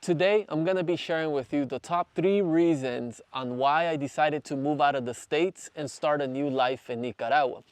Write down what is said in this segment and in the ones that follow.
Today, I'm going to be sharing with you the top 3 reasons on why I decided to move out of the States and start a new life in Nicaragua.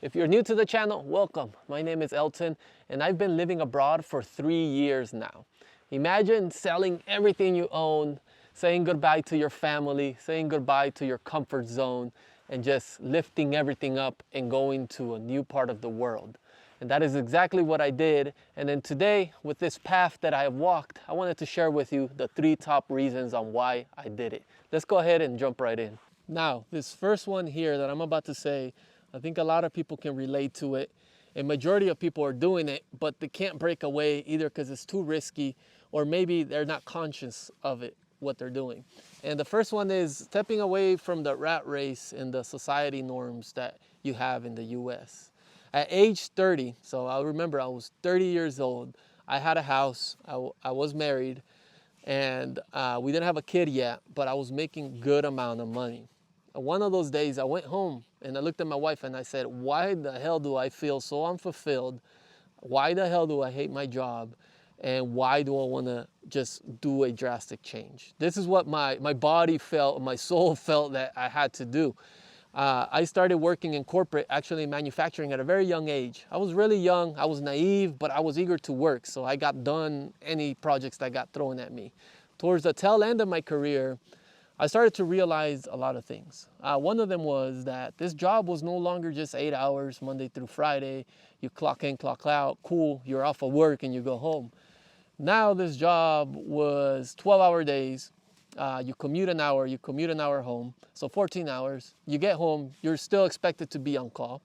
If you're new to the channel, welcome. My name is Elton, and I've been living abroad for 3 years now. Imagine selling everything you own, saying goodbye to your family, saying goodbye to your comfort zone, and just lifting everything up and going to a new part of the world. And that is exactly what I did. And then today, with this path that I have walked, I wanted to share with you the 3 top reasons on why I did it. Let's go ahead and jump right in. Now, this first one here that I'm about to say, I think a lot of people can relate to it. A majority of people are doing it, but they can't break away either because it's too risky, or maybe they're not conscious of it, what they're doing. And the first one is stepping away from the rat race and the society norms that you have in the US. At age 30, so I remember I was 30 years old, I had a house, I was married, and we didn't have a kid yet, but I was making good amount of money. And one of those days I went home and I looked at my wife and I said, why the hell do I feel so unfulfilled? Why the hell do I hate my job? And why do I want to just do a drastic change? This is what my body felt, my soul felt that I had to do. I started working in corporate, actually manufacturing, at a very young age. I was really young, I was naive, but I was eager to work, so I got done any projects that got thrown at me. Towards the tail end of my career, I started to realize a lot of things. One of them was that this job was no longer just 8 hours, Monday through Friday. You clock in, clock out, cool, you're off of work and you go home. Now this job was 12-hour days. You commute an hour home, so 14 hours. You get home, you're still expected to be on call.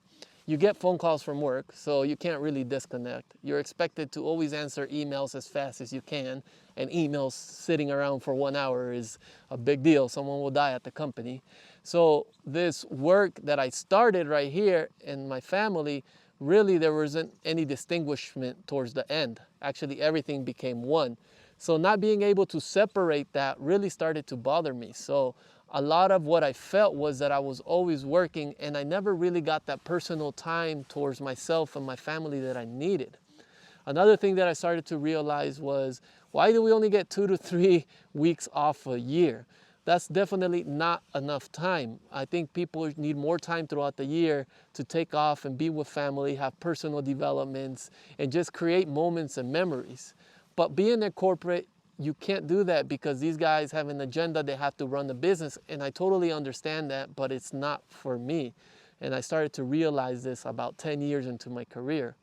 You get phone calls from work, so you can't really disconnect. You're expected to always answer emails as fast as you can, and emails sitting around for 1 hour is a big deal. Someone will die at the company. So this work that I started right here in my family, really there wasn't any distinguishment towards the end. Actually, everything became one. So not being able to separate that really started to bother me. So a lot of what I felt was that I was always working and I never really got that personal time towards myself and my family that I needed. Another thing that I started to realize was, why do we only get 2 to 3 weeks off a year? That's definitely not enough time. I think people need more time throughout the year to take off and be with family, have personal developments, and just create moments and memories. But being a corporate, you can't do that because these guys have an agenda. They have to run the business. And I totally understand that, but it's not for me. And I started to realize this about 10 years into my career.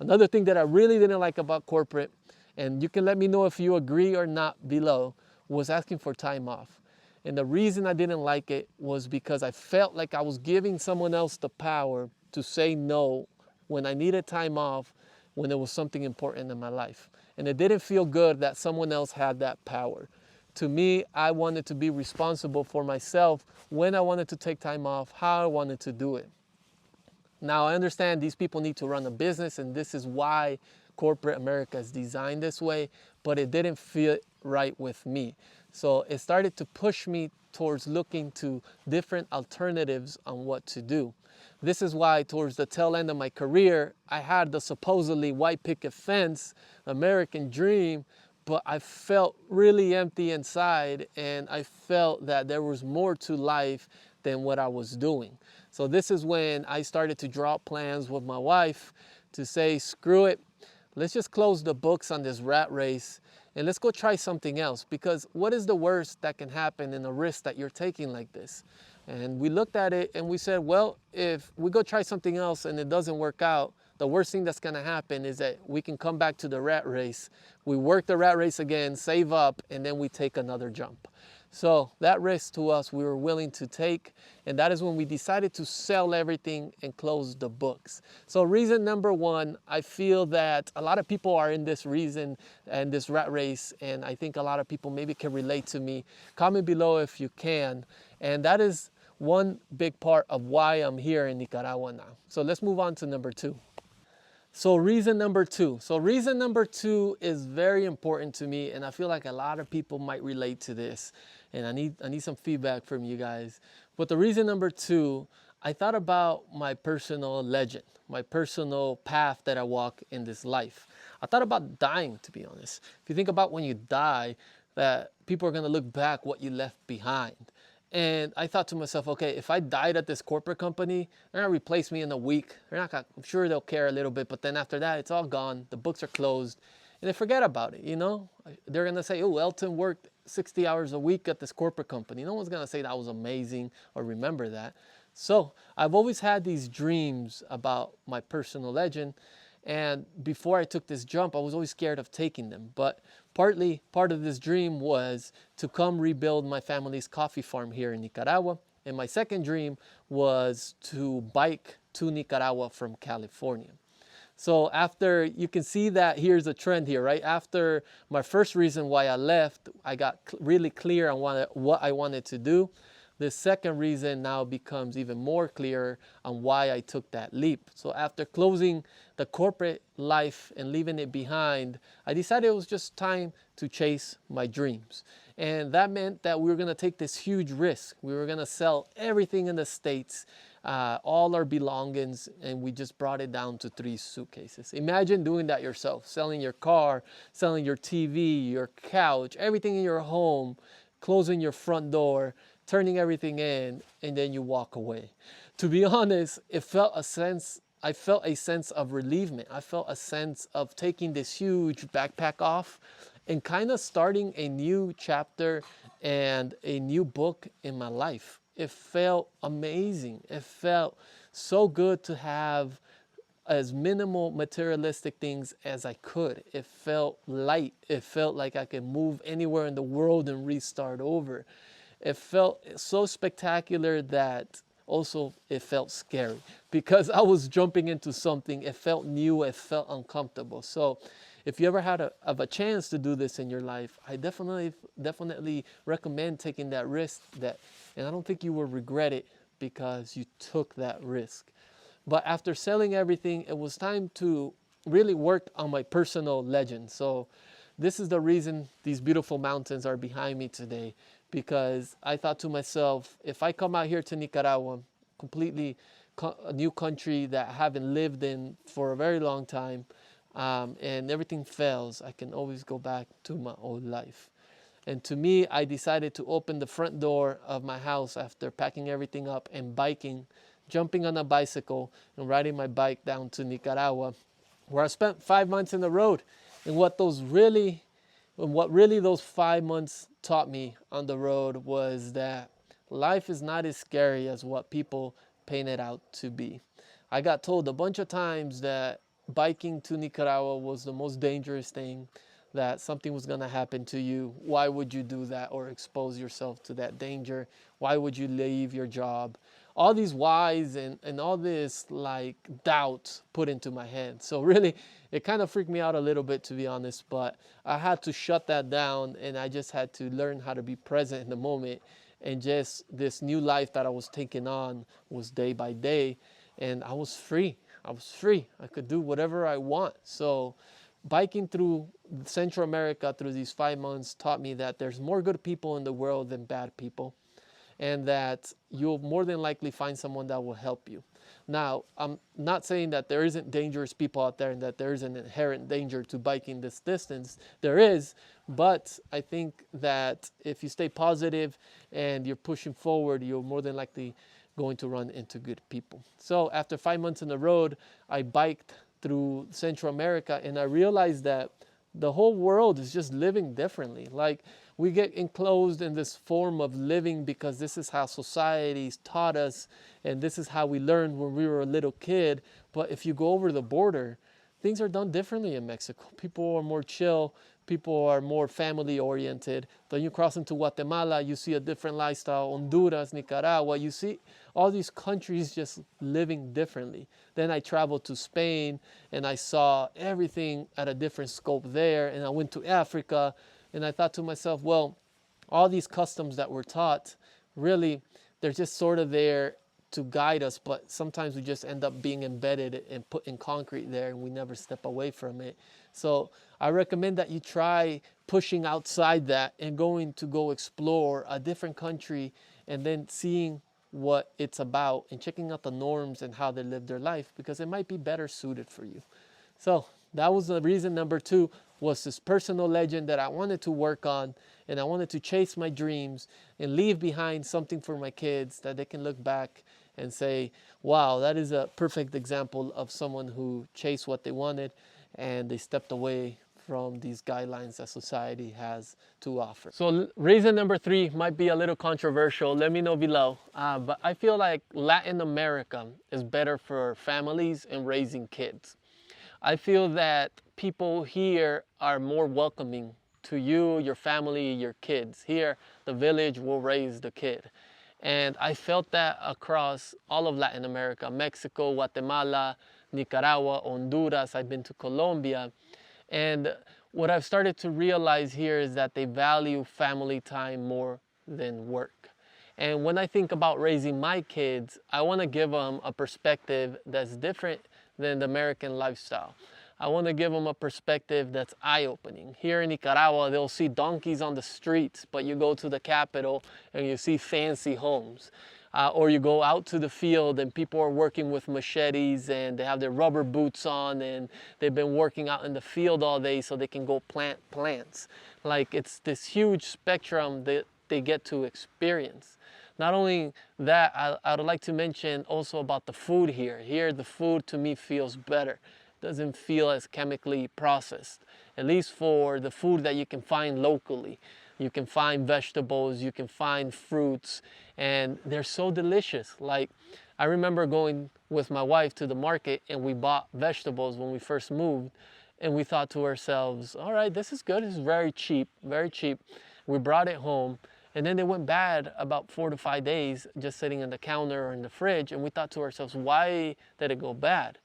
Another thing that I really didn't like about corporate, and you can let me know if you agree or not below, was asking for time off. And the reason I didn't like it was because I felt like I was giving someone else the power to say no when I needed time off, when there was something important in my life. And it didn't feel good that someone else had that power. To me, I wanted to be responsible for myself when I wanted to take time off, how I wanted to do it. Now, I understand these people need to run a business, and this is why corporate America is designed this way, but it didn't feel right with me. So it started to push me towards looking to different alternatives on what to do. This is why towards the tail end of my career, I had the supposedly white picket fence, American dream, but I felt really empty inside, and I felt that there was more to life than what I was doing. So this is when I started to draw plans with my wife to say, screw it, let's just close the books on this rat race and let's go try something else, because what is the worst that can happen in a risk that you're taking like this? And we looked at it and we said, well, if we go try something else and it doesn't work out, the worst thing that's gonna happen is that we can come back to the rat race. We work the rat race again, save up, and then we take another jump. So that risk to us, we were willing to take, and that is when we decided to sell everything and close the books. So reason number 1, I feel that a lot of people are in this reason and this rat race, and I think a lot of people maybe can relate to me. Comment below if you can. And that is one big part of why I'm here in Nicaragua now. So let's move on to number 2. So reason number two is very important to me, and I feel like a lot of people might relate to this, and I need some feedback from you guys. But the reason number 2, I thought about my personal legend, my personal path that I walk in this life. I thought about dying, to be honest. If you think about when you die, that people are gonna look back what you left behind. And I thought to myself, okay, if I died at this corporate company, they're gonna replace me in a week. They're not gonna, I'm sure they'll care a little bit, but then after that, it's all gone. The books are closed, and they forget about it. You know, they're gonna say, "Oh, Elton worked 60 hours a week at this corporate company." No one's gonna say that was amazing or remember that. So I've always had these dreams about my personal legend. And before I took this jump, I was always scared of taking them. But partly, part of this dream was to come rebuild my family's coffee farm here in Nicaragua. And my second dream was to bike to Nicaragua from California. So after, you can see that here's a trend here, right? After my first reason why I left, I got really clear on what I wanted to do. The second reason now becomes even more clear on why I took that leap. So after closing the corporate life and leaving it behind, I decided it was just time to chase my dreams. And that meant that we were gonna take this huge risk. We were gonna sell everything in the States, all our belongings, and we just brought it down to 3 suitcases. Imagine doing that yourself, selling your car, selling your TV, your couch, everything in your home, closing your front door, turning everything in, and then you walk away. To be honest, I felt a sense of relievement. I felt a sense of taking this huge backpack off and kind of starting a new chapter and a new book in my life. It felt amazing. It felt so good to have as minimal materialistic things as I could. It felt light. It felt like I could move anywhere in the world and restart over. It felt so spectacular that also it felt scary because I was jumping into something. It felt new. It felt uncomfortable. So if you ever had a chance to do this in your life, I definitely recommend taking that risk. And I don't think you will regret it because you took that risk. But after selling everything, it was time to really work on my personal legend. So this is the reason these beautiful mountains are behind me today, because I thought to myself, if I come out here to Nicaragua, completely a new country that I haven't lived in for a very long time, and everything fails, I can always go back to my old life. And to me, I decided to open the front door of my house after packing everything up and biking, jumping on a bicycle and riding my bike down to Nicaragua, where I spent 5 months in the road. And what really those 5 months taught me on the road was that life is not as scary as what people paint it out to be. I got told a bunch of times that biking to Nicaragua was the most dangerous thing, that something was going to happen to you. Why would you do that or expose yourself to that danger? Why would you leave your job? All these whys and all this like doubt put into my head. So really, it kind of freaked me out a little bit, to be honest, but I had to shut that down, and I just had to learn how to be present in the moment. And just this new life that I was taking on was day by day, and I was free. I was free. I could do whatever I want. So biking through Central America through these 5 months taught me that there's more good people in the world than bad people, and that you'll more than likely find someone that will help you. Now, I'm not saying that there isn't dangerous people out there and that there is an inherent danger to biking this distance. There is, but I think that if you stay positive and you're pushing forward, you're more than likely going to run into good people. So after 5 months on the road, I biked through Central America, and I realized that the whole world is just living differently. Like, we get enclosed in this form of living because this is how society's taught us, and this is how we learned when we were a little kid. But if you go over the border, things are done differently in Mexico. People are more chill. People are more family oriented. Then you cross into Guatemala, you see a different lifestyle. Honduras, Nicaragua, you see all these countries just living differently. Then I traveled to Spain, and I saw everything at a different scope there. And I went to Africa, and I thought to myself, well, all these customs that we're taught, really, they're just sort of there to guide us, but sometimes we just end up being embedded and put in concrete there, and we never step away from it. So I recommend that you try pushing outside that and going to go explore a different country, and then seeing what it's about and checking out the norms and how they live their life, because it might be better suited for you. So that was the reason. Number two was this personal legend that I wanted to work on, and I wanted to chase my dreams and leave behind something for my kids that they can look back and say, wow, that is a perfect example of someone who chased what they wanted and they stepped away from these guidelines that society has to offer. So reason number three might be a little controversial. Let me know below. But I feel like Latin America is better for families and raising kids. I feel that people here are more welcoming to you, your family, your kids. Here, the village will raise the kid. And I felt that across all of Latin America, Mexico, Guatemala, Nicaragua, Honduras. I've been to Colombia. And what I've started to realize here is that they value family time more than work. And when I think about raising my kids, I want to give them a perspective that's different than the American lifestyle. I want to give them a perspective that's eye-opening. Here in Nicaragua, they'll see donkeys on the streets, but you go to the capital and you see fancy homes. Or you go out to the field and people are working with machetes and they have their rubber boots on and they've been working out in the field all day so they can go plant plants. Like, it's this huge spectrum that they get to experience. Not only that, I would like to mention also about the food here. Here, the food to me feels better. Doesn't feel as chemically processed, at least for the food that you can find locally. You can find vegetables, you can find fruits, and they're so delicious. Like, I remember going with my wife to the market and we bought vegetables when we first moved, and we thought to ourselves, all right, this is good, this is very cheap, very cheap. We brought it home, and then they went bad about 4 to 5 days, just sitting on the counter or in the fridge, and we thought to ourselves, why did it go bad?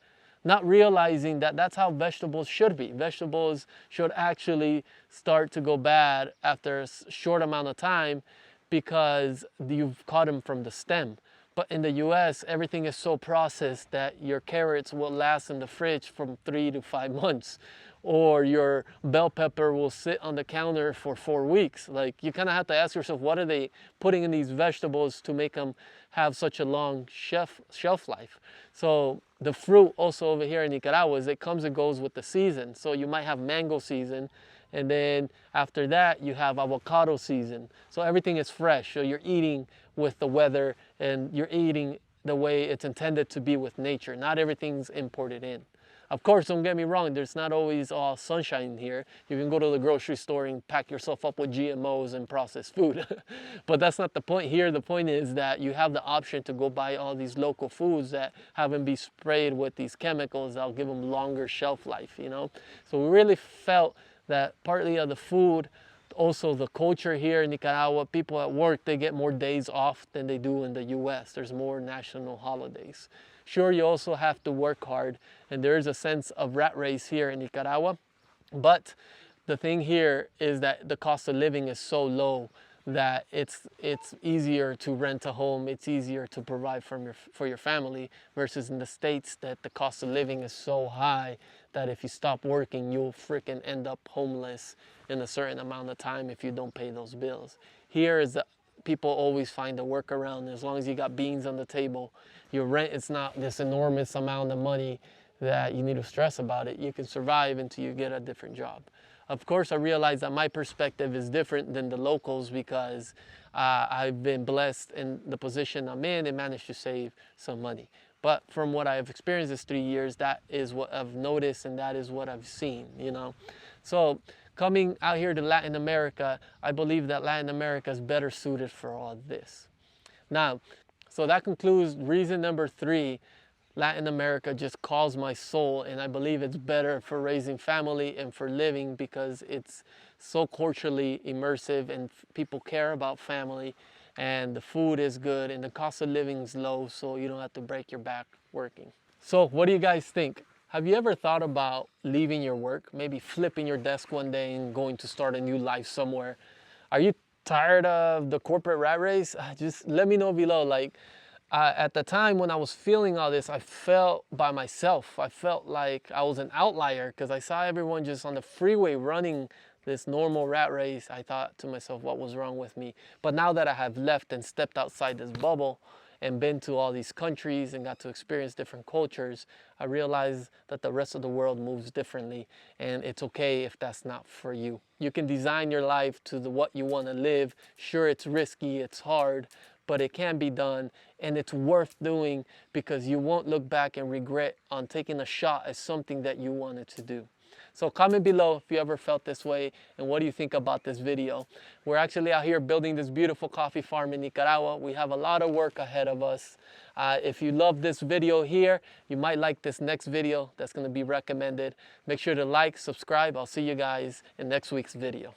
Not realizing that that's how vegetables should be. Vegetables should actually start to go bad after a short amount of time because you've caught them from the stem. But in the US, everything is so processed that your carrots will last in the fridge from 3 to 5 months. Or your bell pepper will sit on the counter for 4 weeks. Like, you kind of have to ask yourself, what are they putting in these vegetables to make them have such a long shelf life? So the fruit also over here in Nicaragua is it comes and goes with the season. So you might have mango season, and then after that you have avocado season. So everything is fresh. So you're eating with the weather and you're eating the way it's intended to be with nature. Not everything's imported in. Of course, don't get me wrong, there's not always all sunshine here. You can go to the grocery store and pack yourself up with GMOs and processed food. But that's not the point here. The point is that you have the option to go buy all these local foods that haven't been sprayed with these chemicals that'll give them longer shelf life, you know? So we really felt that partly of the food, also the culture here in Nicaragua, people at work, they get more days off than they do in the US. There's more national holidays. Sure, you also have to work hard, and there is a sense of rat race here in Nicaragua, but the thing here is that the cost of living is so low that it's easier to rent a home, it's easier to provide for your family, versus in the States that the cost of living is so high that if you stop working, you'll freaking end up homeless in a certain amount of time if you don't pay those bills. Here is the people always find a workaround. As long as you got beans on the table, your rent is not this enormous amount of money that you need to stress about it. You can survive until you get a different job. Of course, I realize that my perspective is different than the locals because I've been blessed in the position I'm in and managed to save some money. But from what I've experienced this 3 years, that is what I've noticed and that is what I've seen, you know. So coming out here to Latin America, I believe that Latin America is better suited for all this. Now, so that concludes reason number 3. Latin America just calls my soul, and I believe it's better for raising family and for living because it's so culturally immersive and people care about family, and the food is good and the cost of living is low, so you don't have to break your back working. So what do you guys think? Have you ever thought about leaving your work, maybe flipping your desk one day and going to start a new life somewhere? Are you tired of the corporate rat race? Just let me know below. Like, at the time when I was feeling all this, I felt by myself. I felt like I was an outlier because I saw everyone just on the freeway running this normal rat race. I thought to myself, what was wrong with me? But now that I have left and stepped outside this bubble and been to all these countries and got to experience different cultures, I realized that the rest of the world moves differently, and it's okay if that's not for you. You can design your life to what you want to live. Sure, it's risky, it's hard, but it can be done, and it's worth doing because you won't look back and regret on taking a shot at something that you wanted to do. So comment below if you ever felt this way and what do you think about this video. We're actually out here building this beautiful coffee farm in Nicaragua. We have a lot of work ahead of us. If you love this video here, you might like this next video that's going to be recommended. Make sure to like, subscribe. I'll see you guys in next week's video.